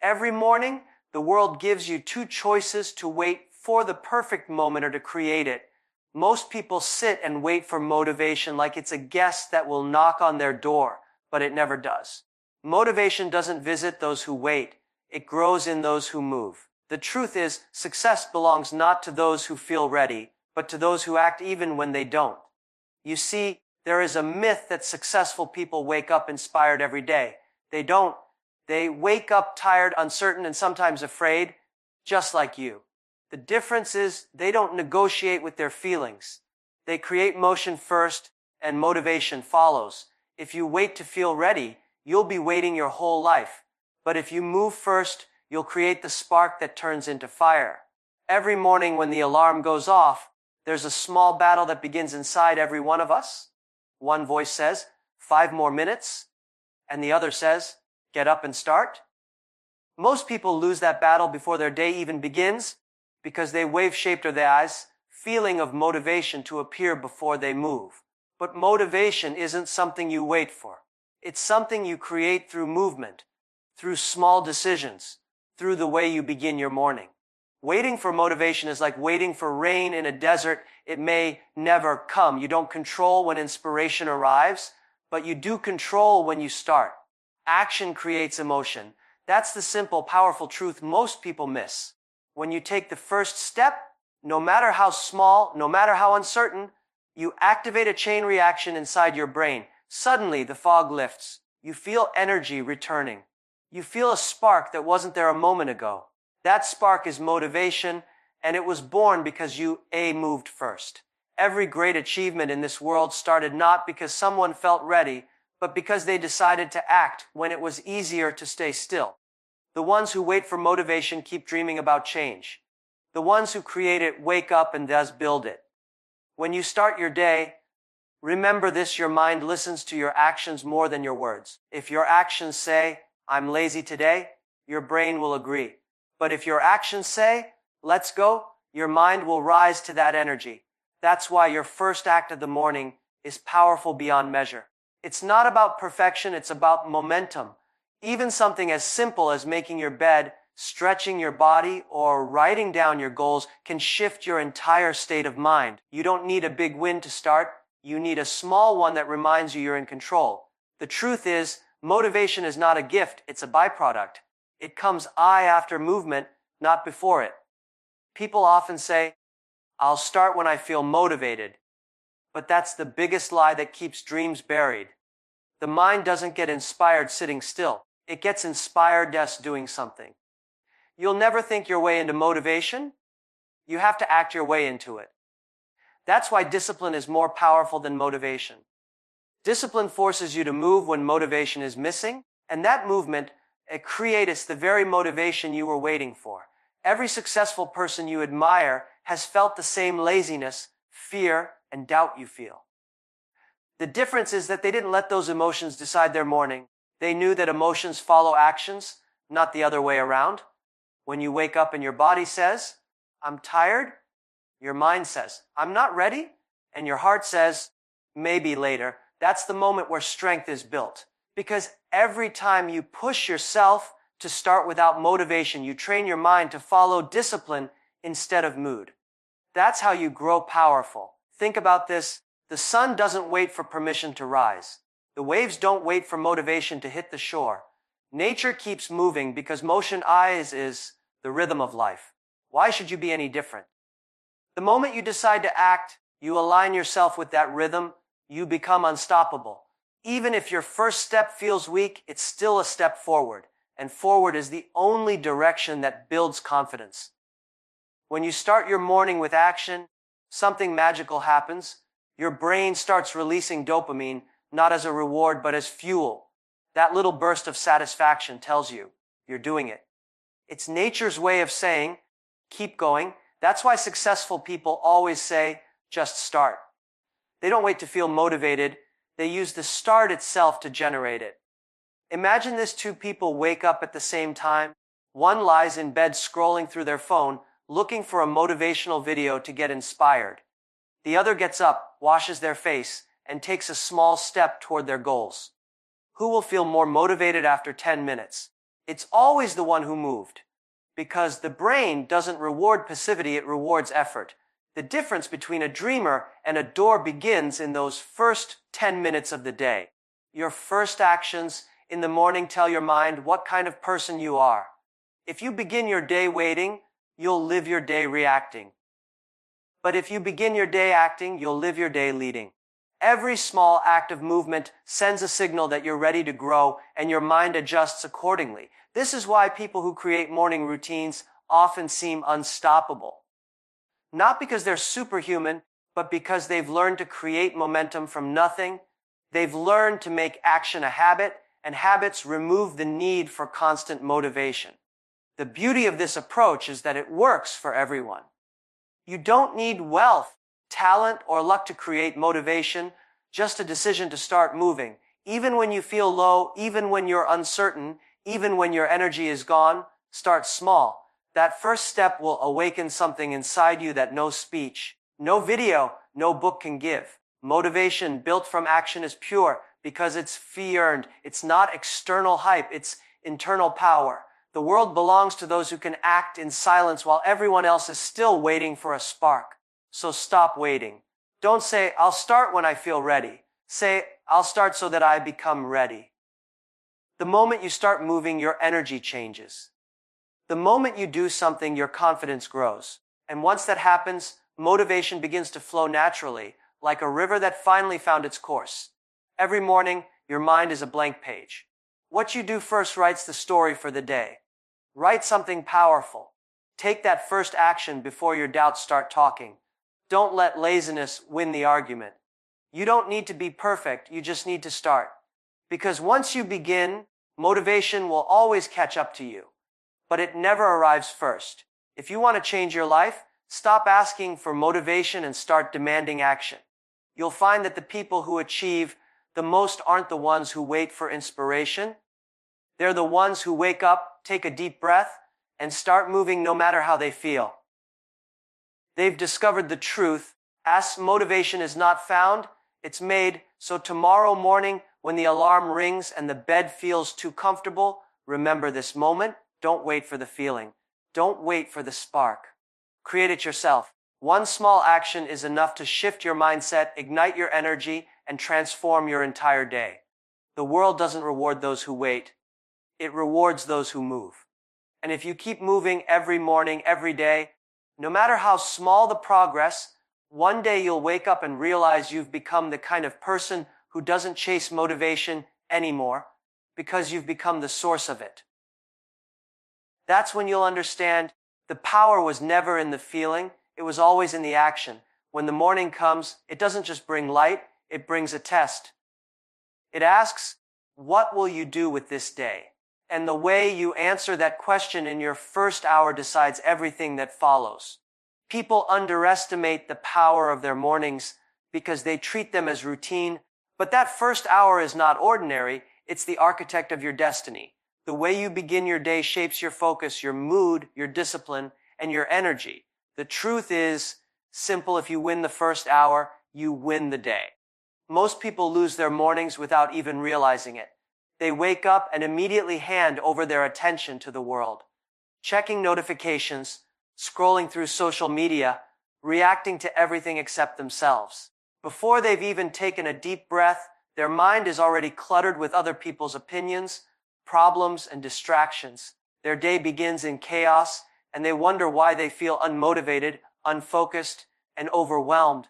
Every morning, the world gives you two choices: to wait for the perfect moment or to create it. Most people sit and wait for motivation like it's a guest that will knock on their door, but it never does. Motivation doesn't visit those who wait. It grows in those who move. The truth is, success belongs not to those who feel ready, but to those who act even when they don't. You see, there is a myth that successful people wake up inspired every day. They don't. They wake up tired, uncertain, and sometimes afraid, just like you. The difference is they don't negotiate with their feelings. They create motion first, and motivation follows. If you wait to feel ready, you'll be waiting your whole life. But if you move first, you'll create the spark that turns into fire. Every morning when the alarm goes off, there's a small battle that begins inside every one of us. One voice says, 5 more minutes, and the other says, get up and start. Most people lose that battle before their day even begins because they wave-shaped their eyes, feeling of motivation to appear before they move. But motivation isn't something you wait for. It's something you create through movement, through small decisions, through the way you begin your morning. Waiting for motivation is like waiting for rain in a desert. It may never come. You don't control when inspiration arrives, but you do control when you start. Action creates emotion. That's the simple, powerful truth most people miss. When you take the first step, no matter how small, no matter how uncertain, you activate a chain reaction inside your brain. Suddenly, the fog lifts. You feel energy returning. You feel a spark that wasn't there a moment ago. That spark is motivation, and it was born because you moved first. Every great achievement in this world started not because someone felt ready, but because they decided to act when it was easier to stay still. The ones who wait for motivation keep dreaming about change. The ones who create it wake up and thus build it. When you start your day, remember this: your mind listens to your actions more than your words. If your actions say, I'm lazy today, your brain will agree. But if your actions say, let's go, your mind will rise to that energy. That's why your first act of the morning is powerful beyond measure. It's not about perfection, it's about momentum. Even something as simple as making your bed, stretching your body, or writing down your goals can shift your entire state of mind. You don't need a big win to start. You need a small one that reminds you you're in control. The truth is, motivation is not a gift, it's a byproduct. It comes after movement, not before it. People often say, I'll start when I feel motivated. But that's the biggest lie that keeps dreams buried. The mind doesn't get inspired sitting still. It gets inspired just doing something. You'll never think your way into motivation. You have to act your way into it. That's why discipline is more powerful than motivation. Discipline forces you to move when motivation is missing, and that movement creates the very motivation you were waiting for. Every successful person you admire has felt the same laziness, fear, and doubt you feel. The difference is that they didn't let those emotions decide their morning. They knew that emotions follow actions, not the other way around. When you wake up and your body says, I'm tired, your mind says, I'm not ready, and your heart says, maybe later. That's the moment where strength is built. Because every time you push yourself to start without motivation, you train your mind to follow discipline instead of mood. That's how you grow powerful. Think about this. The sun doesn't wait for permission to rise. The waves don't wait for motivation to hit the shore. Nature keeps moving because motion is the rhythm of life. Why should you be any different? The moment you decide to act, you align yourself with that rhythm, you become unstoppable. Even if your first step feels weak, it's still a step forward, and forward is the only direction that builds confidence. When you start your morning with action, something magical happens. Your brain starts releasing dopamine, not as a reward, but as fuel. That little burst of satisfaction tells you you're doing it. It's nature's way of saying, keep going. That's why successful people always say, just start. They don't wait to feel motivated. They use the start itself to generate it. Imagine this: two people wake up at the same time. One lies in bed scrolling through their phone, looking for a motivational video to get inspired. The other gets up, washes their face, and takes a small step toward their goals. Who will feel more motivated after 10 minutes? It's always the one who moved. Because the brain doesn't reward passivity, it rewards effort. The difference between a dreamer and a doer begins in those first 10 minutes of the day. Your first actions in the morning tell your mind what kind of person you are. If you begin your day waiting, you'll live your day reacting. But if you begin your day acting, you'll live your day leading. Every small act of movement sends a signal that you're ready to grow, and your mind adjusts accordingly. This is why people who create morning routines often seem unstoppable. Not because they're superhuman, but because they've learned to create momentum from nothing. They've learned to make action a habit, and habits remove the need for constant motivation. The beauty of this approach is that it works for everyone. You don't need wealth, talent, or luck to create motivation, just a decision to start moving. Even when you feel low, even when you're uncertain, even when your energy is gone, start small. That first step will awaken something inside you that no speech, no video, no book can give. Motivation built from action is pure because it's fee-earned. It's not external hype, it's internal power. The world belongs to those who can act in silence while everyone else is still waiting for a spark. So stop waiting. Don't say, I'll start when I feel ready. Say, I'll start so that I become ready. The moment you start moving, your energy changes. The moment you do something, your confidence grows. And once that happens, motivation begins to flow naturally, like a river that finally found its course. Every morning, your mind is a blank page. What you do first writes the story for the day. Write something powerful. Take that first action before your doubts start talking. Don't let laziness win the argument. You don't need to be perfect, you just need to start. Because once you begin, motivation will always catch up to you. But it never arrives first. If you want to change your life, stop asking for motivation and start demanding action. You'll find that the people who achieve the most aren't the ones who wait for inspiration. They're the ones who wake up, take a deep breath, and start moving no matter how they feel. They've discovered the truth. As motivation is not found, it's made. So tomorrow morning, when the alarm rings and the bed feels too comfortable, remember this moment. Don't wait for the feeling. Don't wait for the spark. Create it yourself. One small action is enough to shift your mindset, ignite your energy, and transform your entire day. The world doesn't reward those who wait. It rewards those who move. And if you keep moving every morning, every day, no matter how small the progress, one day you'll wake up and realize you've become the kind of person who doesn't chase motivation anymore because you've become the source of it. That's when you'll understand the power was never in the feeling, it was always in the action. When the morning comes, it doesn't just bring light, it brings a test. It asks, what will you do with this day? And the way you answer that question in your first hour decides everything that follows. People underestimate the power of their mornings because they treat them as routine, but that first hour is not ordinary, it's the architect of your destiny. The way you begin your day shapes your focus, your mood, your discipline, and your energy. The truth is simple. If you win the first hour, you win the day. Most people lose their mornings without even realizing it. They wake up and immediately hand over their attention to the world. Checking notifications, scrolling through social media, reacting to everything except themselves. Before they've even taken a deep breath, their mind is already cluttered with other people's opinions, problems, and distractions. Their day begins in chaos, and they wonder why they feel unmotivated, unfocused, and overwhelmed.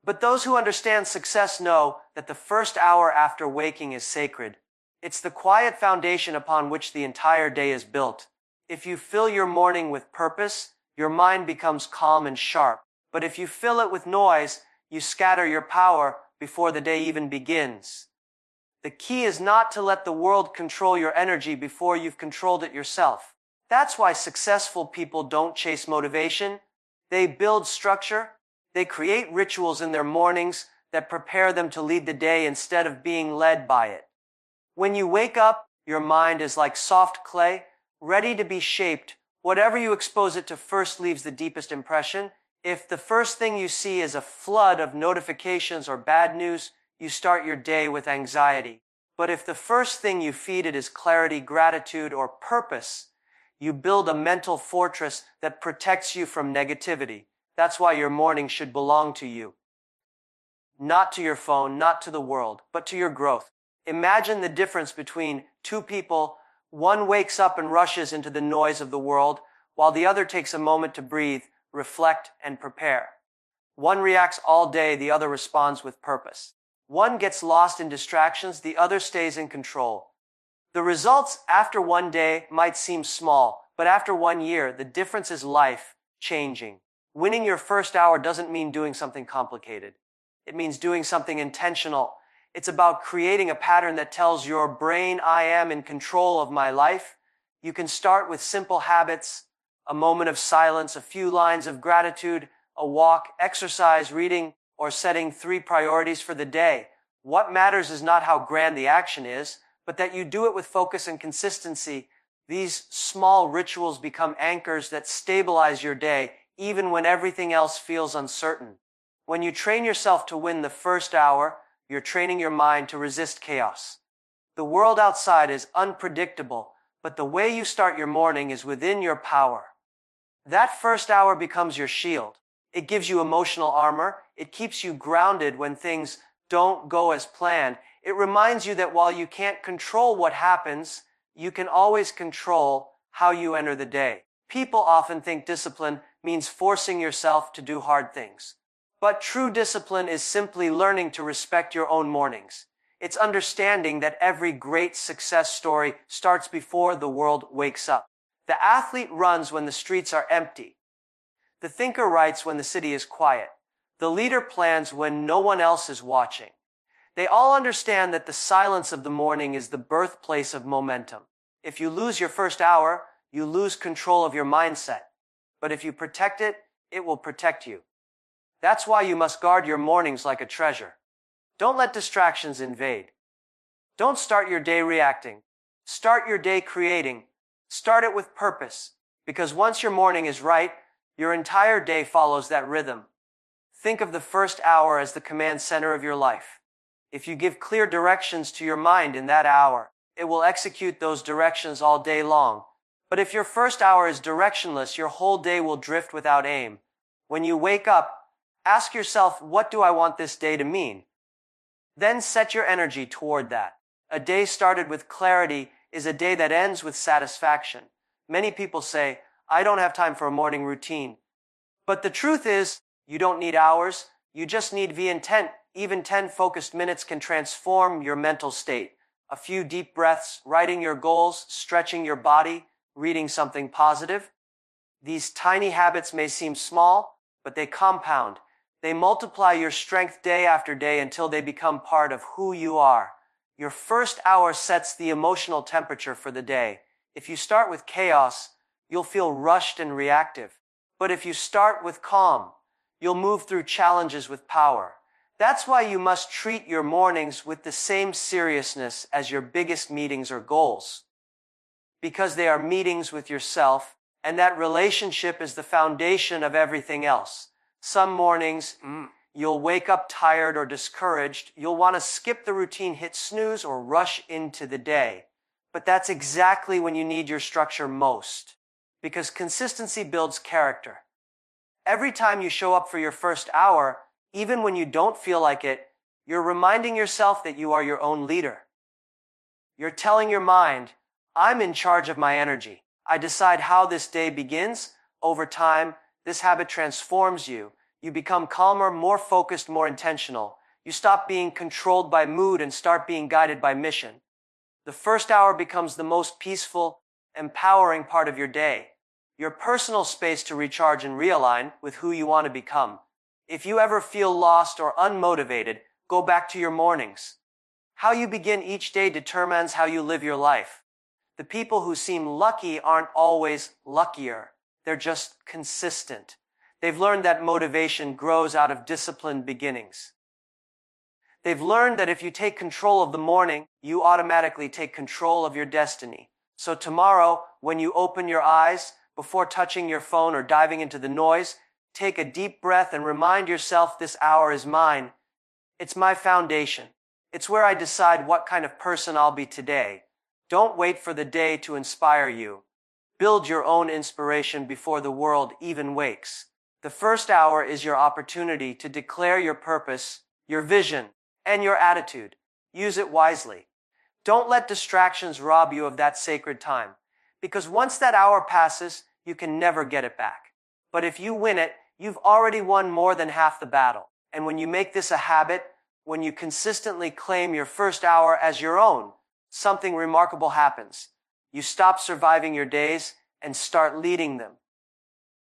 But those who understand success know that the first hour after waking is sacred. It's the quiet foundation upon which the entire day is built. If you fill your morning with purpose, your mind becomes calm and sharp. But if you fill it with noise, you scatter your power before the day even begins. The key is not to let the world control your energy before you've controlled it yourself. That's why successful people don't chase motivation. They build structure. They create rituals in their mornings that prepare them to lead the day instead of being led by it. When you wake up, your mind is like soft clay, ready to be shaped. Whatever you expose it to first leaves the deepest impression. If the first thing you see is a flood of notifications or bad news, you start your day with anxiety. But if the first thing you feed it is clarity, gratitude, or purpose, you build a mental fortress that protects you from negativity. That's why your morning should belong to you. Not to your phone, not to the world, but to your growth. Imagine the difference between two people. One wakes up and rushes into the noise of the world, while the other takes a moment to breathe, reflect, and prepare. One reacts all day, the other responds with purpose. One gets lost in distractions, the other stays in control. The results after one day might seem small, but after 1 year, the difference is life-changing. Winning your first hour doesn't mean doing something complicated. It means doing something intentional. It's about creating a pattern that tells your brain, I am in control of my life. You can start with simple habits, a moment of silence, a few lines of gratitude, a walk, exercise, reading, or setting 3 priorities for the day. What matters is not how grand the action is, but that you do it with focus and consistency. These small rituals become anchors that stabilize your day, even when everything else feels uncertain. When you train yourself to win the first hour, you're training your mind to resist chaos. The world outside is unpredictable, but the way you start your morning is within your power. That first hour becomes your shield. It gives you emotional armor. It keeps you grounded when things don't go as planned. It reminds you that while you can't control what happens, you can always control how you enter the day. People often think discipline means forcing yourself to do hard things. But true discipline is simply learning to respect your own mornings. It's understanding that every great success story starts before the world wakes up. The athlete runs when the streets are empty. The thinker writes when the city is quiet. The leader plans when no one else is watching. They all understand that the silence of the morning is the birthplace of momentum. If you lose your first hour, you lose control of your mindset. But if you protect it, it will protect you. That's why you must guard your mornings like a treasure. Don't let distractions invade. Don't start your day reacting. Start your day creating. Start it with purpose, because once your morning is right, your entire day follows that rhythm. Think of the first hour as the command center of your life. If you give clear directions to your mind in that hour, it will execute those directions all day long. But if your first hour is directionless, your whole day will drift without aim. When you wake up, ask yourself, what do I want this day to mean? Then set your energy toward that. A day started with clarity is a day that ends with satisfaction. Many people say, I don't have time for a morning routine. But the truth is, you don't need hours, you just need the intent. Even 10 focused minutes can transform your mental state. A few deep breaths, writing your goals, stretching your body, reading something positive. These tiny habits may seem small, but they compound. They multiply your strength day after day until they become part of who you are. Your first hour sets the emotional temperature for the day. If you start with chaos, you'll feel rushed and reactive. But if you start with calm, you'll move through challenges with power. That's why you must treat your mornings with the same seriousness as your biggest meetings or goals. Because they are meetings with yourself, and that relationship is the foundation of everything else. Some mornings, you'll wake up tired or discouraged. You'll want to skip the routine, hit snooze, or rush into the day. But that's exactly when you need your structure most. Because consistency builds character. Every time you show up for your first hour, even when you don't feel like it, you're reminding yourself that you are your own leader. You're telling your mind, I'm in charge of my energy. I decide how this day begins. Over time, this habit transforms you. You become calmer, more focused, more intentional. You stop being controlled by mood and start being guided by mission. The first hour becomes the most peaceful, empowering part of your day. Your personal space to recharge and realign with who you want to become. If you ever feel lost or unmotivated, go back to your mornings. How you begin each day determines how you live your life. The people who seem lucky aren't always luckier. They're just consistent. They've learned that motivation grows out of disciplined beginnings. They've learned that if you take control of the morning, you automatically take control of your destiny. So tomorrow, when you open your eyes, before touching your phone or diving into the noise, take a deep breath and remind yourself this hour is mine. It's my foundation. It's where I decide what kind of person I'll be today. Don't wait for the day to inspire you. Build your own inspiration before the world even wakes. The first hour is your opportunity to declare your purpose, your vision, and your attitude. Use it wisely. Don't let distractions rob you of that sacred time, because once that hour passes, you can never get it back. But if you win it, you've already won more than half the battle. And when you make this a habit, when you consistently claim your first hour as your own, something remarkable happens. You stop surviving your days and start leading them.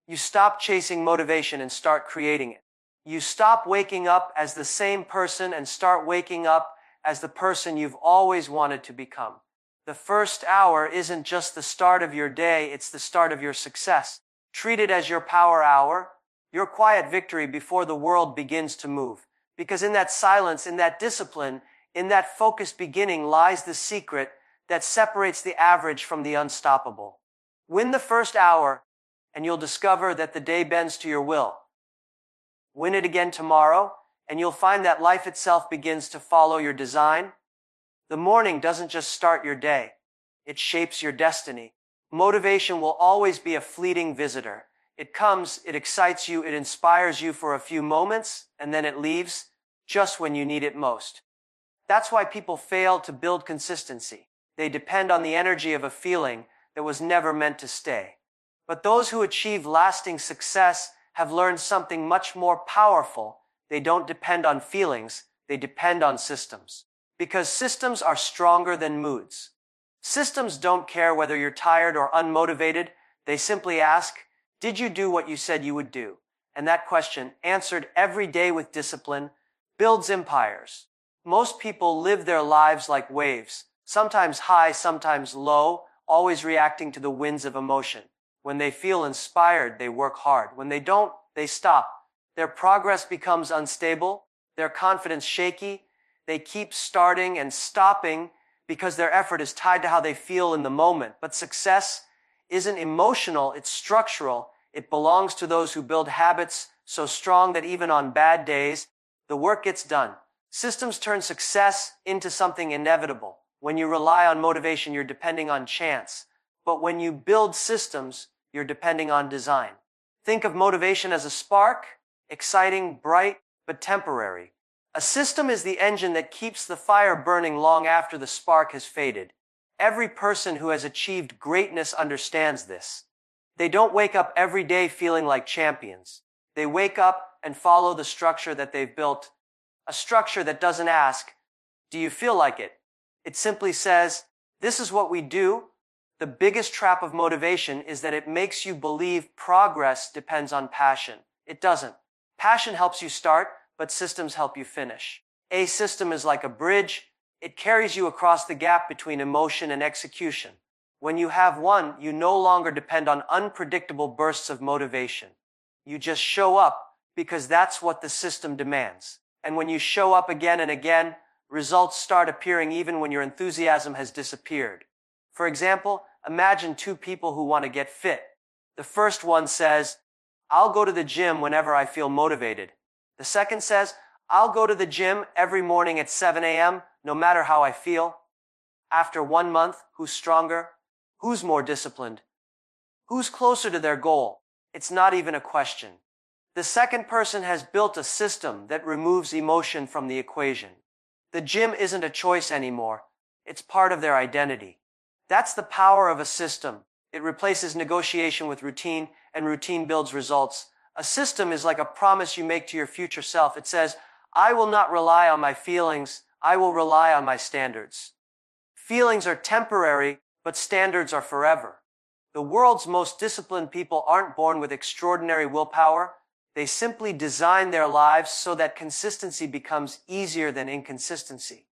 You stop chasing motivation and start creating it. You stop waking up as the same person and start waking up as the person you've always wanted to become. The first hour isn't just the start of your day, it's the start of your success. Treat it as your power hour, your quiet victory before the world begins to move. Because in that silence, in that discipline, in that focused beginning lies the secret that separates the average from the unstoppable. Win the first hour, and you'll discover that the day bends to your will. Win it again tomorrow, and you'll find that life itself begins to follow your design. The morning doesn't just start your day, it shapes your destiny. Motivation will always be a fleeting visitor. It comes, it excites you, it inspires you for a few moments, and then it leaves just when you need it most. That's why people fail to build consistency. They depend on the energy of a feeling that was never meant to stay. But those who achieve lasting success have learned something much more powerful. They don't depend on feelings, they depend on systems. Because systems are stronger than moods. Systems don't care whether you're tired or unmotivated. They simply ask, did you do what you said you would do? And that question, answered every day with discipline, builds empires. Most people live their lives like waves, sometimes high, sometimes low, always reacting to the winds of emotion. When they feel inspired, they work hard. When they don't, they stop. Their progress becomes unstable, their confidence shaky. They keep starting and stopping because their effort is tied to how they feel in the moment. But success isn't emotional, it's structural. It belongs to those who build habits so strong that even on bad days, the work gets done. Systems turn success into something inevitable. When you rely on motivation, you're depending on chance. But when you build systems, you're depending on design. Think of motivation as a spark, exciting, bright, but temporary. A system is the engine that keeps the fire burning long after the spark has faded. Every person who has achieved greatness understands this. They don't wake up every day feeling like champions. They wake up and follow the structure that they've built. A structure that doesn't ask, do you feel like it? It simply says, this is what we do. The biggest trap of motivation is that it makes you believe progress depends on passion. It doesn't. Passion helps you start, but systems help you finish. A system is like a bridge. It carries you across the gap between emotion and execution. When you have one, you no longer depend on unpredictable bursts of motivation. You just show up because that's what the system demands. And when you show up again and again, results start appearing even when your enthusiasm has disappeared. For example, imagine two people who want to get fit. The first one says, I'll go to the gym whenever I feel motivated. The second says, I'll go to the gym every morning at 7 a.m., no matter how I feel. After 1 month, who's stronger? Who's more disciplined? Who's closer to their goal? It's not even a question. The second person has built a system that removes emotion from the equation. The gym isn't a choice anymore. It's part of their identity. That's the power of a system. It replaces negotiation with routine, and routine builds results. A system is like a promise you make to your future self. It says, I will not rely on my feelings, I will rely on my standards. Feelings are temporary, but standards are forever. The world's most disciplined people aren't born with extraordinary willpower. They simply design their lives so that consistency becomes easier than inconsistency.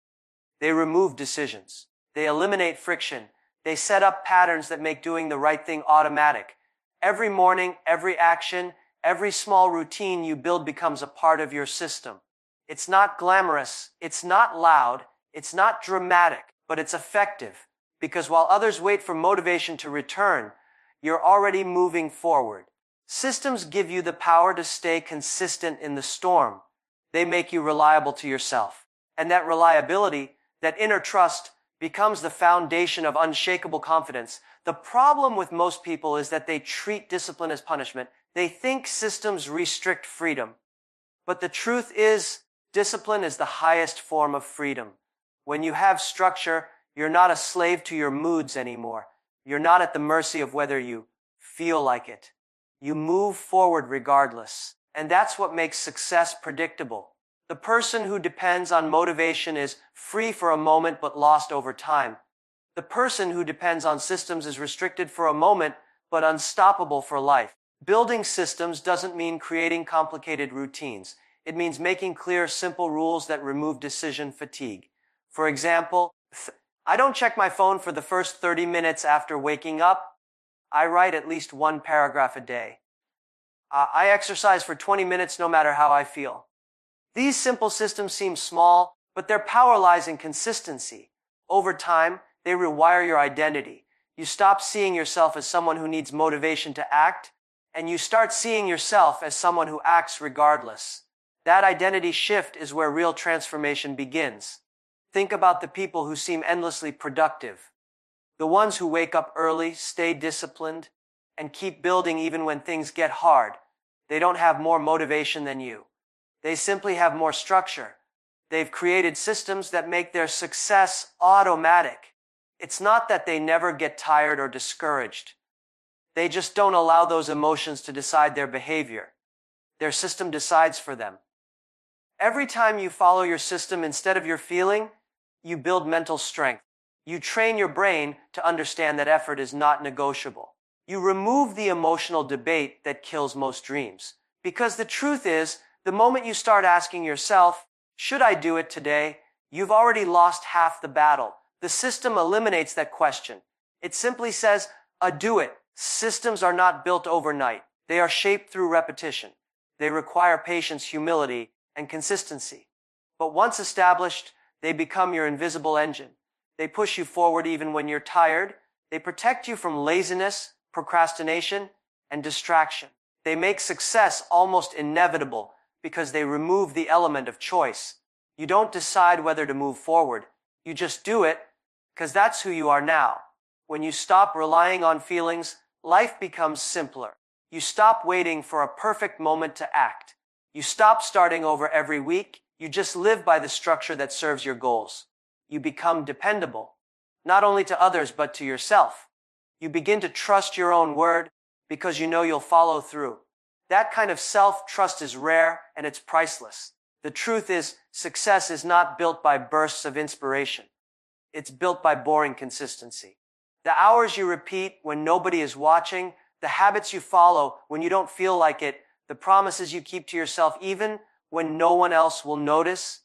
They remove decisions. They eliminate friction. They set up patterns that make doing the right thing automatic. Every morning, every action, every small routine you build becomes a part of your system. It's not glamorous, it's not loud, it's not dramatic, but it's effective. Because while others wait for motivation to return, you're already moving forward. Systems give you the power to stay consistent in the storm. They make you reliable to yourself. And that reliability, that inner trust, becomes the foundation of unshakable confidence. The problem with most people is that they treat discipline as punishment. They think systems restrict freedom. But the truth is, discipline is the highest form of freedom. When you have structure, you're not a slave to your moods anymore. You're not at the mercy of whether you feel like it. You move forward regardless. And that's what makes success predictable. The person who depends on motivation is free for a moment but lost over time. The person who depends on systems is restricted for a moment but unstoppable for life. Building systems doesn't mean creating complicated routines. It means making clear, simple rules that remove decision fatigue. For example, I don't check my phone for the first 30 minutes after waking up. I write at least one paragraph a day. I exercise for 20 minutes no matter how I feel. These simple systems seem small, but their power lies in consistency. Over time, they rewire your identity. You stop seeing yourself as someone who needs motivation to act, and you start seeing yourself as someone who acts regardless. That identity shift is where real transformation begins. Think about the people who seem endlessly productive. The ones who wake up early, stay disciplined, and keep building even when things get hard. They don't have more motivation than you. They simply have more structure. They've created systems that make their success automatic. It's not that they never get tired or discouraged. They just don't allow those emotions to decide their behavior. Their system decides for them. Every time you follow your system instead of your feeling, you build mental strength. You train your brain to understand that effort is not negotiable. You remove the emotional debate that kills most dreams. Because the truth is, the moment you start asking yourself, should I do it today? You've already lost half the battle. The system eliminates that question. It simply says, do it. Systems are not built overnight. They are shaped through repetition. They require patience, humility, and consistency. But once established, they become your invisible engine. They push you forward even when you're tired. They protect you from laziness, procrastination, and distraction. They make success almost inevitable because they remove the element of choice. You don't decide whether to move forward. You just do it because that's who you are now. When you stop relying on feelings, life becomes simpler. You stop waiting for a perfect moment to act. You stop starting over every week. You just live by the structure that serves your goals. You become dependable, not only to others but to yourself. You begin to trust your own word because you know you'll follow through. That kind of self-trust is rare and it's priceless. The truth is, success is not built by bursts of inspiration. It's built by boring consistency. The hours you repeat when nobody is watching, the habits you follow when you don't feel like it, the promises you keep to yourself even when no one else will notice,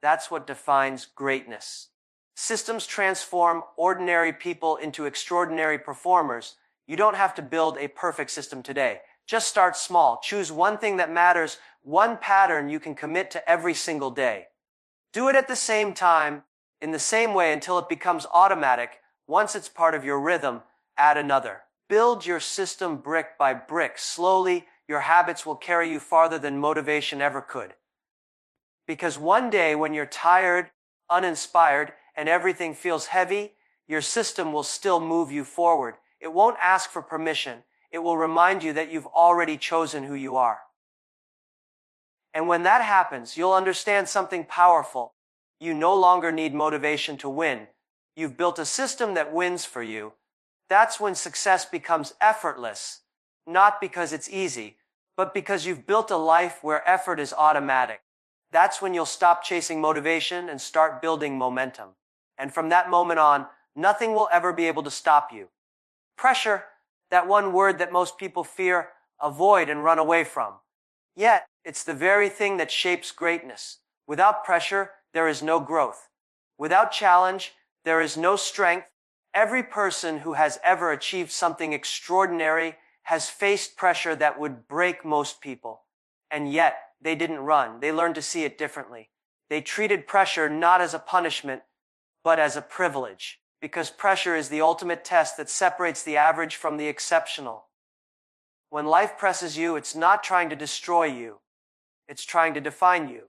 that's what defines greatness. Systems transform ordinary people into extraordinary performers. You don't have to build a perfect system today. Just start small. Choose one thing that matters, one pattern you can commit to every single day. Do it at the same time, in the same way until it becomes automatic. Once it's part of your rhythm, add another. Build your system brick by brick. Slowly, your habits will carry you farther than motivation ever could. Because one day when you're tired, uninspired, and everything feels heavy, your system will still move you forward. It won't ask for permission. It will remind you that you've already chosen who you are. And when that happens, you'll understand something powerful. You no longer need motivation to win. You've built a system that wins for you. That's when success becomes effortless, not because it's easy, but because you've built a life where effort is automatic. That's when you'll stop chasing motivation and start building momentum. And from that moment on, nothing will ever be able to stop you. Pressure, that one word that most people fear, avoid, and run away from. Yet, it's the very thing that shapes greatness. Without pressure, there is no growth. Without challenge, there is no strength. Every person who has ever achieved something extraordinary has faced pressure that would break most people. And yet, they didn't run. They learned to see it differently. They treated pressure not as a punishment, but as a privilege. Because pressure is the ultimate test that separates the average from the exceptional. When life presses you, it's not trying to destroy you. It's trying to define you.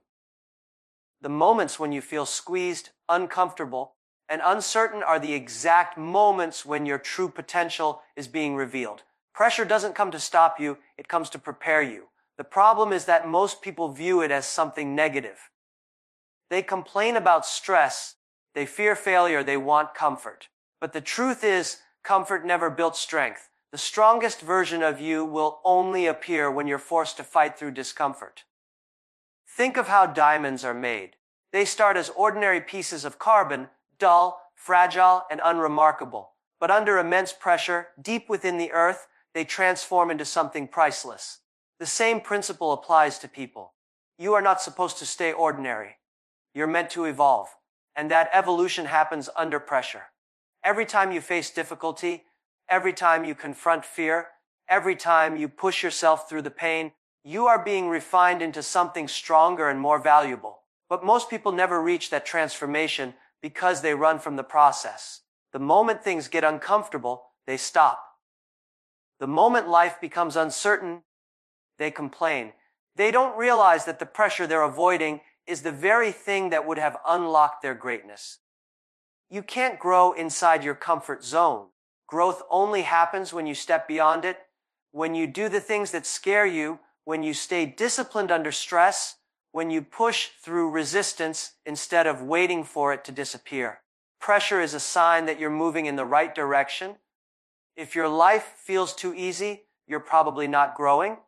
The moments when you feel squeezed, uncomfortable, and uncertain are the exact moments when your true potential is being revealed. Pressure doesn't come to stop you, it comes to prepare you. The problem is that most people view it as something negative. They complain about stress, they fear failure, they want comfort. But the truth is, comfort never built strength. The strongest version of you will only appear when you're forced to fight through discomfort. Think of how diamonds are made. They start as ordinary pieces of carbon, dull, fragile, and unremarkable. But under immense pressure, deep within the earth, they transform into something priceless. The same principle applies to people. You are not supposed to stay ordinary. You're meant to evolve. And that evolution happens under pressure. Every time you face difficulty, every time you confront fear, every time you push yourself through the pain, you are being refined into something stronger and more valuable. But most people never reach that transformation because they run from the process. The moment things get uncomfortable, they stop. The moment life becomes uncertain, they complain. They don't realize that the pressure they're avoiding is the very thing that would have unlocked their greatness. You can't grow inside your comfort zone. Growth only happens when you step beyond it, when you do the things that scare you, when you stay disciplined under stress, when you push through resistance instead of waiting for it to disappear. Pressure is a sign that you're moving in the right direction. If your life feels too easy, you're probably not growing.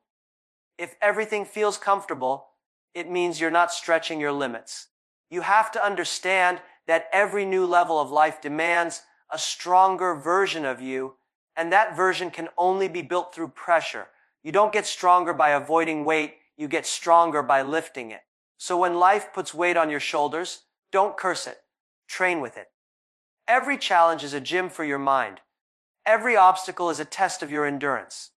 If everything feels comfortable, it means you're not stretching your limits. You have to understand that every new level of life demands a stronger version of you, and that version can only be built through pressure. You don't get stronger by avoiding weight, you get stronger by lifting it. So when life puts weight on your shoulders, don't curse it. Train with it. Every challenge is a gym for your mind. Every obstacle is a test of your endurance.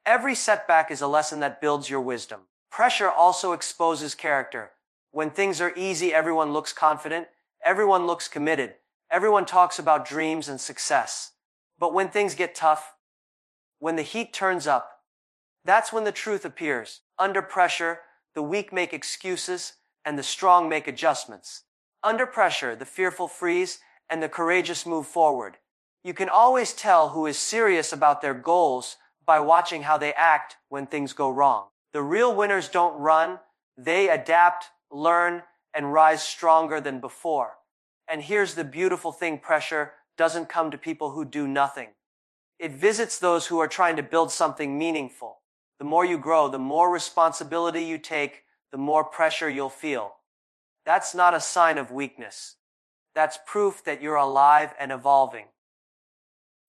Every setback is a lesson that builds your wisdom. Pressure also exposes character. When things are easy, everyone looks confident, everyone looks committed, everyone talks about dreams and success. But when things get tough, when the heat turns up, that's when the truth appears. Under pressure, the weak make excuses and the strong make adjustments. Under pressure, the fearful freeze and the courageous move forward. You can always tell who is serious about their goals by watching how they act when things go wrong. The real winners don't run, they adapt, learn, and rise stronger than before. And here's the beautiful thing, pressure doesn't come to people who do nothing. It visits those who are trying to build something meaningful. The more you grow, the more responsibility you take, the more pressure you'll feel. That's not a sign of weakness. That's proof that you're alive and evolving.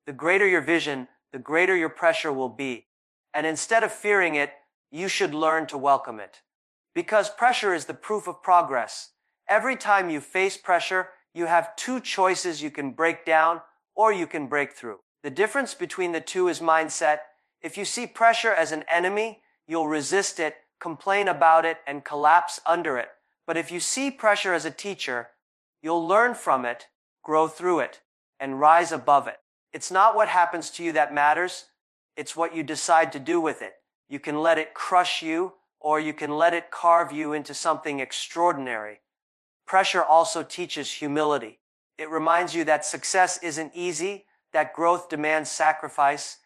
The greater your vision, the greater your pressure will be. And instead of fearing it, you should learn to welcome it. Because pressure is the proof of progress. Every time you face pressure, you have two choices: you can break down or you can break through. The difference between the two is mindset. If you see pressure as an enemy, you'll resist it, complain about it, and collapse under it. But if you see pressure as a teacher, you'll learn from it, grow through it, and rise above it. It's not what happens to you that matters. It's what you decide to do with it. You can let it crush you, or you can let it carve you into something extraordinary. Pressure also teaches humility. It reminds you that success isn't easy, that growth demands sacrifice,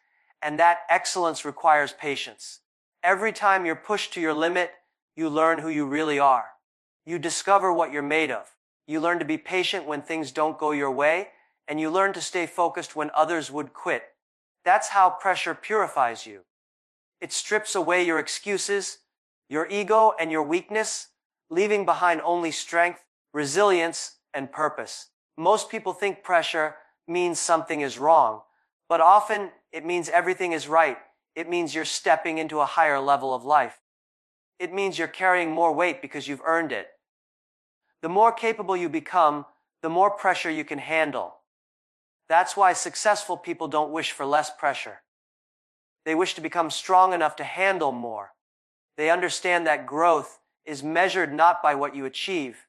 and that excellence requires patience. Every time you're pushed to your limit, you learn who you really are. You discover what you're made of. You learn to be patient when things don't go your way, and you learn to stay focused when others would quit. That's how pressure purifies you. It strips away your excuses, your ego, and your weakness, leaving behind only strength, resilience, and purpose. Most people think pressure means something is wrong, but often it means everything is right. It means you're stepping into a higher level of life. It means you're carrying more weight because you've earned it. The more capable you become, the more pressure you can handle. That's why successful people don't wish for less pressure. They wish to become strong enough to handle more. They understand that growth is measured not by what you achieve,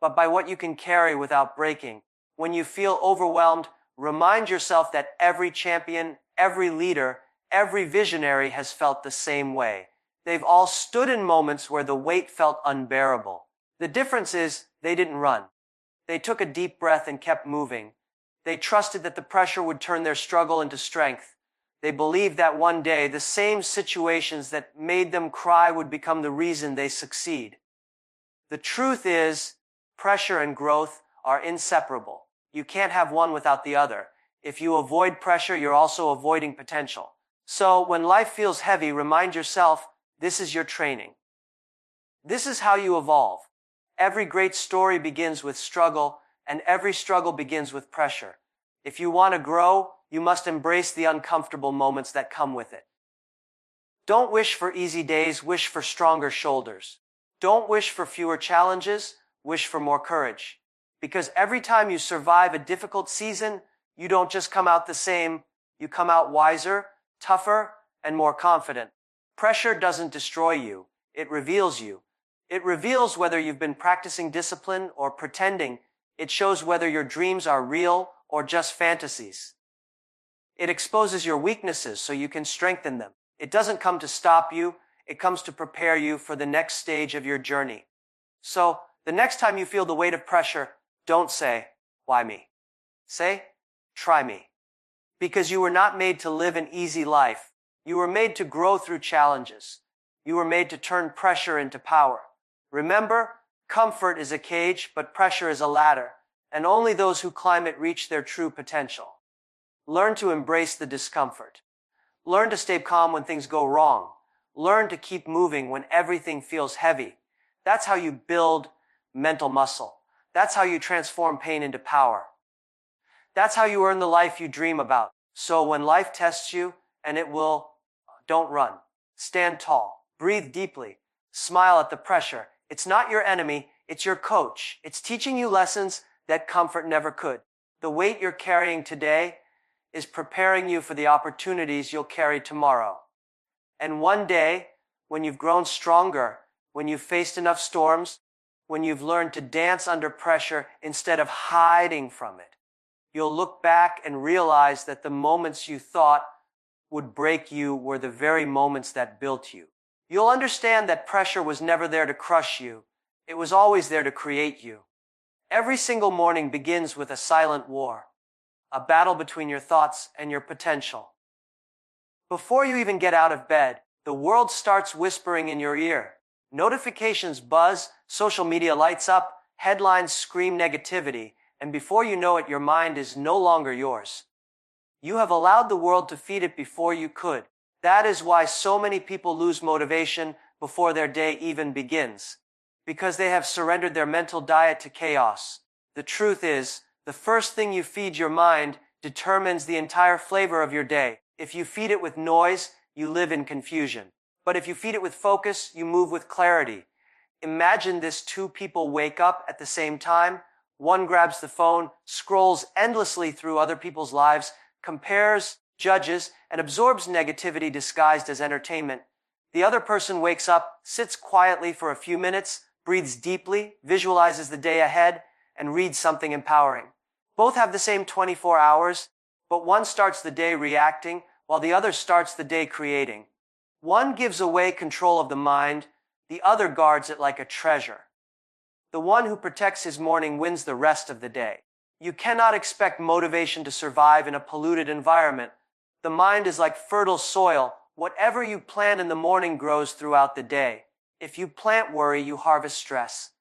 but by what you can carry without breaking. When you feel overwhelmed, remind yourself that every champion, every leader, every visionary has felt the same way. They've all stood in moments where the weight felt unbearable. The difference is they didn't run. They took a deep breath and kept moving. They trusted that the pressure would turn their struggle into strength. They believed that one day the same situations that made them cry would become the reason they succeed. The truth is, pressure and growth are inseparable. You can't have one without the other. If you avoid pressure, you're also avoiding potential. So when life feels heavy, remind yourself, this is your training. This is how you evolve. Every great story begins with struggle, and every struggle begins with pressure. If you want to grow, you must embrace the uncomfortable moments that come with it. Don't wish for easy days, wish for stronger shoulders. Don't wish for fewer challenges, wish for more courage. Because every time you survive a difficult season, you don't just come out the same, you come out wiser, tougher, and more confident. Pressure doesn't destroy you, it reveals you. It reveals whether you've been practicing discipline or pretending. It shows whether your dreams are real or just fantasies. It exposes your weaknesses so you can strengthen them. It doesn't come to stop you, it comes to prepare you for the next stage of your journey. So, the next time you feel the weight of pressure, don't say, why me? Say, try me. Because you were not made to live an easy life. You were made to grow through challenges. You were made to turn pressure into power. Remember, comfort is a cage, but pressure is a ladder, and only those who climb it reach their true potential. Learn to embrace the discomfort. Learn to stay calm when things go wrong. Learn to keep moving when everything feels heavy. That's how you build mental muscle. That's how you transform pain into power. That's how you earn the life you dream about. So when life tests you, and it will, don't run. Stand tall. Breathe deeply. Smile at the pressure. It's not your enemy, it's your coach. It's teaching you lessons that comfort never could. The weight you're carrying today is preparing you for the opportunities you'll carry tomorrow. And one day, when you've grown stronger, when you've faced enough storms, when you've learned to dance under pressure instead of hiding from it, you'll look back and realize that the moments you thought would break you were the very moments that built you. You'll understand that pressure was never there to crush you. It was always there to create you. Every single morning begins with a silent war, a battle between your thoughts and your potential. Before you even get out of bed, the world starts whispering in your ear. Notifications buzz, social media lights up, headlines scream negativity, and before you know it, your mind is no longer yours. You have allowed the world to feed it before you could. That is why so many people lose motivation before their day even begins, because they have surrendered their mental diet to chaos. The truth is, the first thing you feed your mind determines the entire flavor of your day. If you feed it with noise, you live in confusion. But if you feed it with focus, you move with clarity. Imagine this: two people wake up at the same time. One grabs the phone, scrolls endlessly through other people's lives, compares, judges, and absorbs negativity disguised as entertainment. The other person wakes up, sits quietly for a few minutes, breathes deeply, visualizes the day ahead, and reads something empowering. Both have the same 24 hours, but one starts the day reacting, while the other starts the day creating. One gives away control of the mind, the other guards it like a treasure. The one who protects his morning wins the rest of the day. You cannot expect motivation to survive in a polluted environment. The mind is like fertile soil. Whatever you plant in the morning grows throughout the day. If you plant worry, you harvest stress.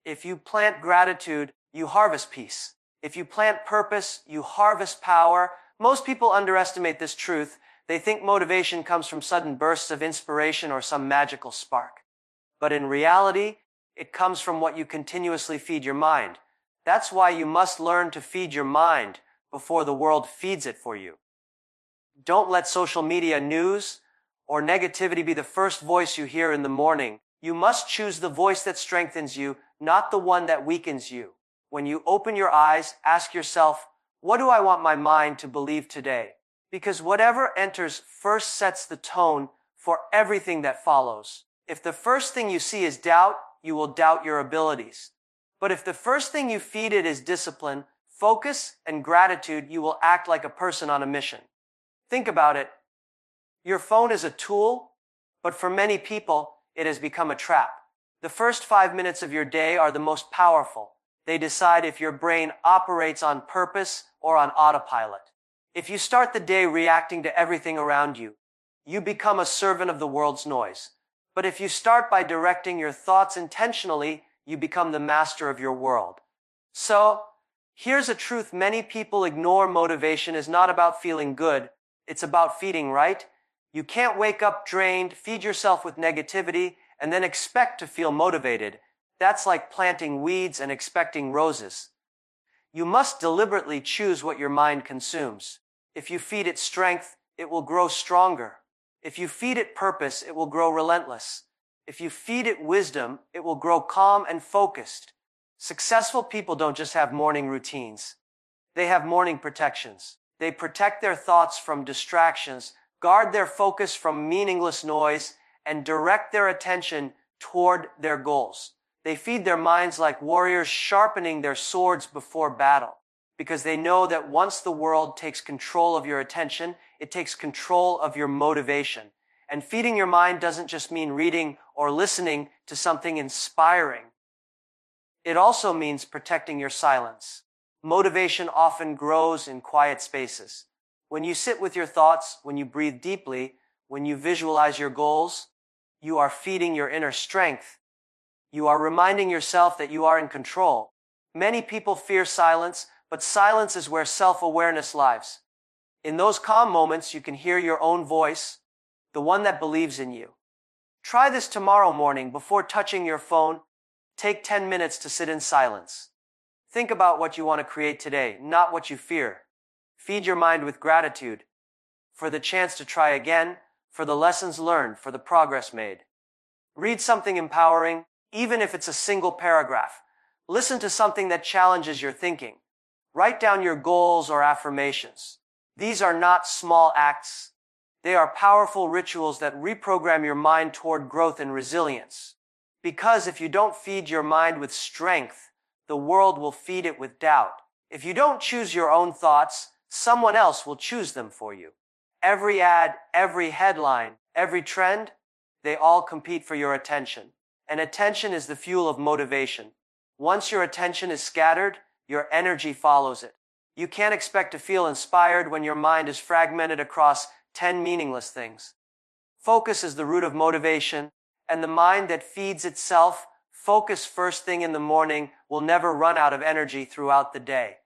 If you plant gratitude, you harvest peace. If you plant purpose, you harvest power. Most people underestimate this truth. They think motivation comes from sudden bursts of inspiration or some magical spark. But in reality, it comes from what you continuously feed your mind. That's why you must learn to feed your mind before the world feeds it for you. Don't let social media news or negativity be the first voice you hear in the morning. You must choose the voice that strengthens you, not the one that weakens you. When you open your eyes, ask yourself, what do I want my mind to believe today? Because whatever enters first sets the tone for everything that follows. If the first thing you see is doubt, you will doubt your abilities. But if the first thing you feed it is discipline, focus, and gratitude, you will act like a person on a mission. Think about it. Your phone is a tool, but for many people, it has become a trap. The first 5 minutes of your day are the most powerful. They decide if your brain operates on purpose or on autopilot. If you start the day reacting to everything around you, you become a servant of the world's noise. But if you start by directing your thoughts intentionally, you become the master of your world. So, here's a truth many people ignore. Motivation is not about feeling good, it's about feeding right. You can't wake up drained, feed yourself with negativity, and then expect to feel motivated. That's like planting weeds and expecting roses. You must deliberately choose what your mind consumes. If you feed it strength, it will grow stronger. If you feed it purpose, it will grow relentless. If you feed it wisdom, it will grow calm and focused. Successful people don't just have morning routines. They have morning protections. They protect their thoughts from distractions, guard their focus from meaningless noise, and direct their attention toward their goals. They feed their minds like warriors sharpening their swords before battle, because they know that once the world takes control of your attention, it takes control of your motivation. And feeding your mind doesn't just mean reading or listening to something inspiring. It also means protecting your silence. Motivation often grows in quiet spaces. When you sit with your thoughts, when you breathe deeply, when you visualize your goals, you are feeding your inner strength. You are reminding yourself that you are in control. Many people fear silence, but silence is where self-awareness lives. In those calm moments, you can hear your own voice, the one that believes in you. Try this tomorrow morning before touching your phone. Take 10 minutes to sit in silence. Think about what you want to create today, not what you fear. Feed your mind with gratitude for the chance to try again, for the lessons learned, for the progress made. Read something empowering, even if it's a single paragraph. Listen to something that challenges your thinking. Write down your goals or affirmations. These are not small acts. They are powerful rituals that reprogram your mind toward growth and resilience. Because if you don't feed your mind with strength, the world will feed it with doubt. If you don't choose your own thoughts, someone else will choose them for you. Every ad, every headline, every trend, they all compete for your attention. And attention is the fuel of motivation. Once your attention is scattered, your energy follows it. You can't expect to feel inspired when your mind is fragmented across 10 meaningless things. Focus is the root of motivation, and the mind that feeds itself, focus first thing in the morning, will never run out of energy throughout the day.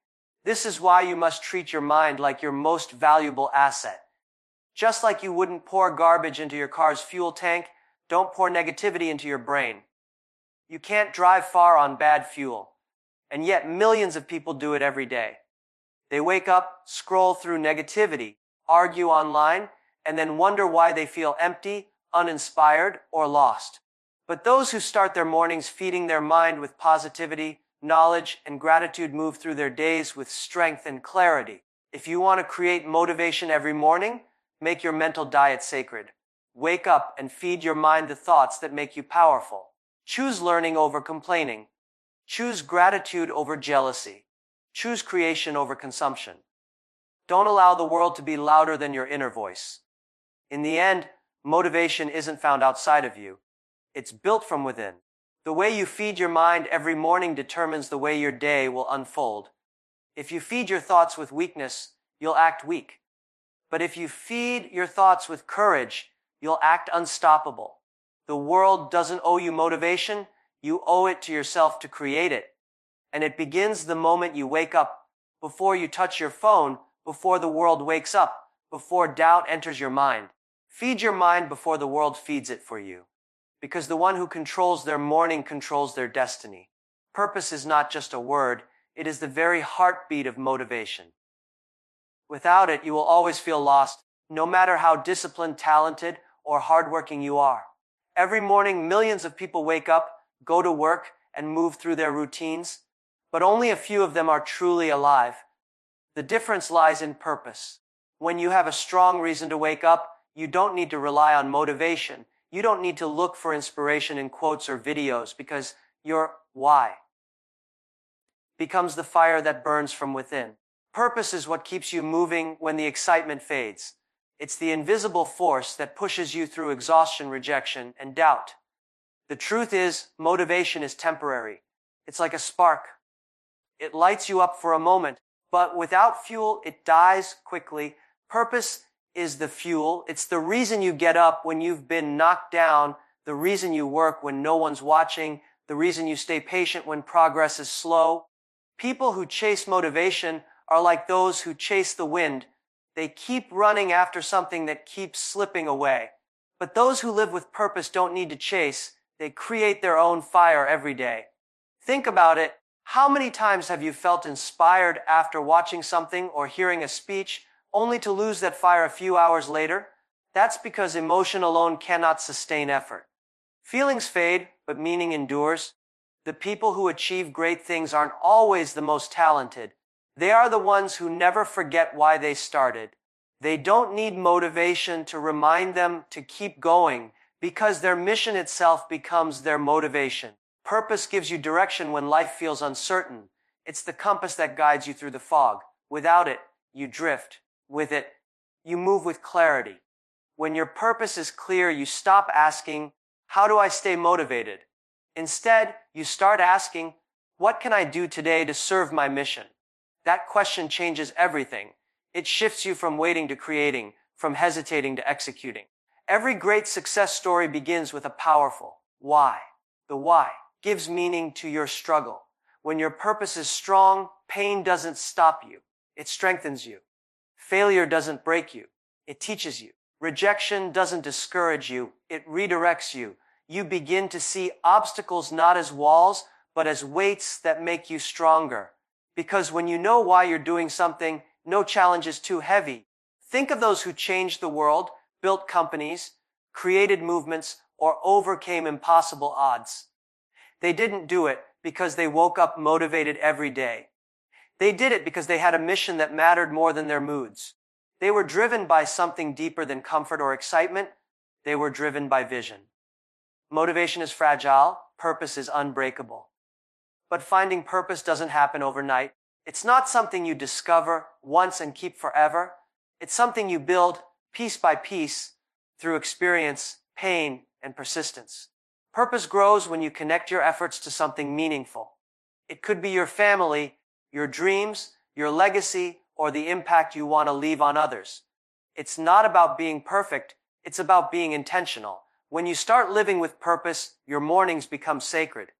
This is why you must treat your mind like your most valuable asset. Just like you wouldn't pour garbage into your car's fuel tank, don't pour negativity into your brain. You can't drive far on bad fuel, and yet millions of people do it every day. They wake up, scroll through negativity, argue online, and then wonder why they feel empty, uninspired, or lost. But those who start their mornings feeding their mind with positivity, knowledge, and gratitude move through their days with strength and clarity. If you want to create motivation every morning, make your mental diet sacred. Wake up and feed your mind the thoughts that make you powerful. Choose learning over complaining. Choose gratitude over jealousy. Choose creation over consumption. Don't allow the world to be louder than your inner voice. In the end, motivation isn't found outside of you. It's built from within. The way you feed your mind every morning determines the way your day will unfold. If you feed your thoughts with weakness, you'll act weak. But if you feed your thoughts with courage, you'll act unstoppable. The world doesn't owe you motivation. You owe it to yourself to create it. And it begins the moment you wake up, before you touch your phone, before the world wakes up, before doubt enters your mind. Feed your mind before the world feeds it for you. Because the one who controls their morning controls their destiny. Purpose is not just a word, it is the very heartbeat of motivation. Without it, you will always feel lost, no matter how disciplined, talented, or hardworking you are. Every morning, millions of people wake up, go to work, and move through their routines, but only a few of them are truly alive. The difference lies in purpose. When you have a strong reason to wake up, you don't need to rely on motivation. You don't need to look for inspiration in quotes or videos, because your why becomes the fire that burns from within. Purpose is what keeps you moving when the excitement fades. It's the invisible force that pushes you through exhaustion, rejection, and doubt. The truth is, motivation is temporary. It's like a spark. It lights you up for a moment, but without fuel, it dies quickly. Purpose is the fuel. It's the reason you get up when you've been knocked down, the reason you work when no one's watching, the reason you stay patient when progress is slow. People who chase motivation are like those who chase the wind. They keep running after something that keeps slipping away. But those who live with purpose don't need to chase. They create their own fire every day. Think about it. How many times have you felt inspired after watching something or hearing a speech, only to lose that fire a few hours later? That's because emotion alone cannot sustain effort. Feelings fade, but meaning endures. The people who achieve great things aren't always the most talented. They are the ones who never forget why they started. They don't need motivation to remind them to keep going, because their mission itself becomes their motivation. Purpose gives you direction when life feels uncertain. It's the compass that guides you through the fog. Without it, you drift. With it, you move with clarity. When your purpose is clear, you stop asking, "How do I stay motivated?" Instead, you start asking, "What can I do today to serve my mission?" That question changes everything. It shifts you from waiting to creating, from hesitating to executing. Every great success story begins with a powerful why. The why gives meaning to your struggle. When your purpose is strong, pain doesn't stop you. It strengthens you. Failure doesn't break you. It teaches you. Rejection doesn't discourage you. It redirects you. You begin to see obstacles not as walls, but as weights that make you stronger. Because when you know why you're doing something, no challenge is too heavy. Think of those who changed the world, built companies, created movements, or overcame impossible odds. They didn't do it because they woke up motivated every day. They did it because they had a mission that mattered more than their moods. They were driven by something deeper than comfort or excitement. They were driven by vision. Motivation is fragile. Purpose is unbreakable. But finding purpose doesn't happen overnight. It's not something you discover once and keep forever. It's something you build piece by piece through experience, pain, and persistence. Purpose grows when you connect your efforts to something meaningful. It could be your family, your dreams, your legacy, or the impact you want to leave on others. It's not about being perfect. It's about being intentional. When you start living with purpose, your mornings become sacred.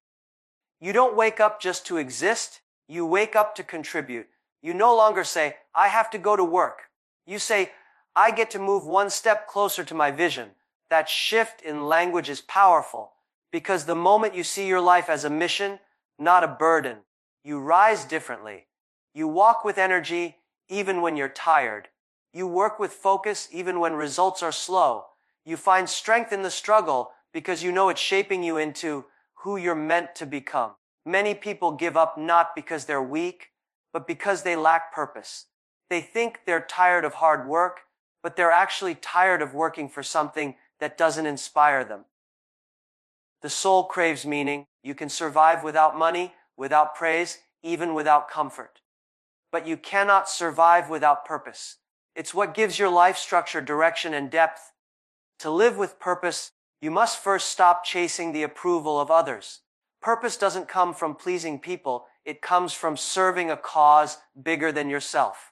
You don't wake up just to exist. You wake up to contribute. You no longer say, "I have to go to work." You say, "I get to move one step closer to my vision." That shift in language is powerful, because the moment you see your life as a mission, not a burden, you rise differently. You walk with energy even when you're tired. You work with focus even when results are slow. You find strength in the struggle because you know it's shaping you into who you're meant to become. Many people give up not because they're weak, but because they lack purpose. They think they're tired of hard work, but they're actually tired of working for something that doesn't inspire them. The soul craves meaning. You can survive without money, without praise, even without comfort. But you cannot survive without purpose. It's what gives your life structure, direction, and depth. To live with purpose, you must first stop chasing the approval of others. Purpose doesn't come from pleasing people. It comes from serving a cause bigger than yourself.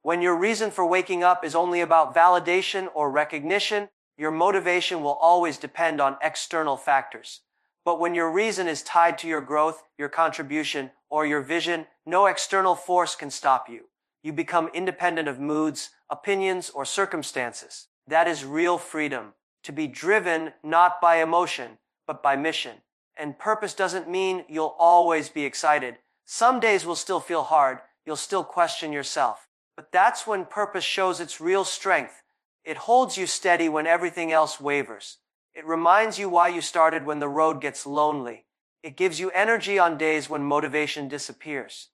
When your reason for waking up is only about validation or recognition, your motivation will always depend on external factors. But when your reason is tied to your growth, your contribution, or your vision, no external force can stop you. You become independent of moods, opinions, or circumstances. That is real freedom. To be driven not by emotion, but by mission. And purpose doesn't mean you'll always be excited. Some days will still feel hard. You'll still question yourself. But that's when purpose shows its real strength. It holds you steady when everything else wavers. It reminds you why you started when the road gets lonely. It gives you energy on days when motivation disappears.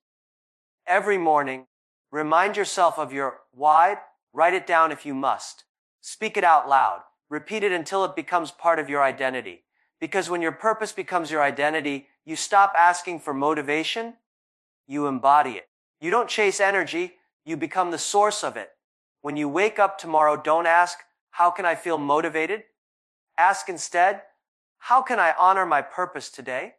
Every morning, remind yourself of your why. Write it down if you must. Speak it out loud. Repeat it until it becomes part of your identity. Because when your purpose becomes your identity, you stop asking for motivation, you embody it. You don't chase energy, you become the source of it. When you wake up tomorrow, don't ask, "How can I feel motivated?" Ask instead, How can I honor my purpose today?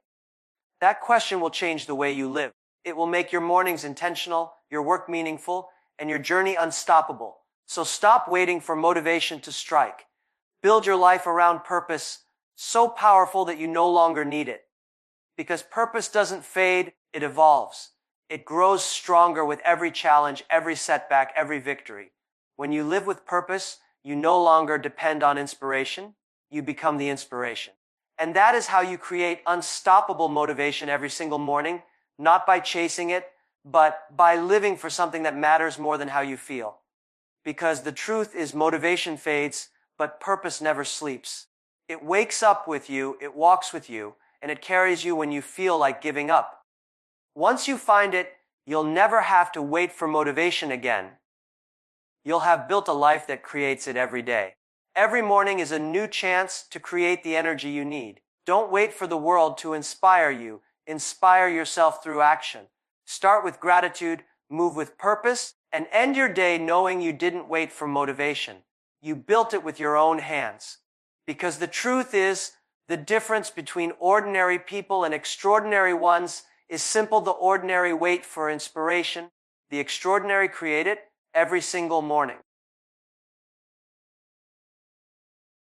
That question will change the way you live. It will make your mornings intentional, your work meaningful, and your journey unstoppable. So stop waiting for motivation to strike. Build your life around purpose, so powerful that you no longer need it. Because purpose doesn't fade, it evolves. It grows stronger with every challenge, every setback, every victory. When you live with purpose, you no longer depend on inspiration, you become the inspiration. And that is how you create unstoppable motivation every single morning, not by chasing it, but by living for something that matters more than how you feel. Because the truth is motivation fades, but purpose never sleeps. It wakes up with you, it walks with you, and it carries you when you feel like giving up. Once you find it, you'll never have to wait for motivation again. You'll have built a life that creates it every day. Every morning is a new chance to create the energy you need. Don't wait for the world to inspire you. Inspire yourself through action. Start with gratitude, move with purpose, and end your day knowing you didn't wait for motivation. You built it with your own hands. Because the truth is, the difference between ordinary people and extraordinary ones is simple. The ordinary wait for inspiration. The extraordinary create it every single morning.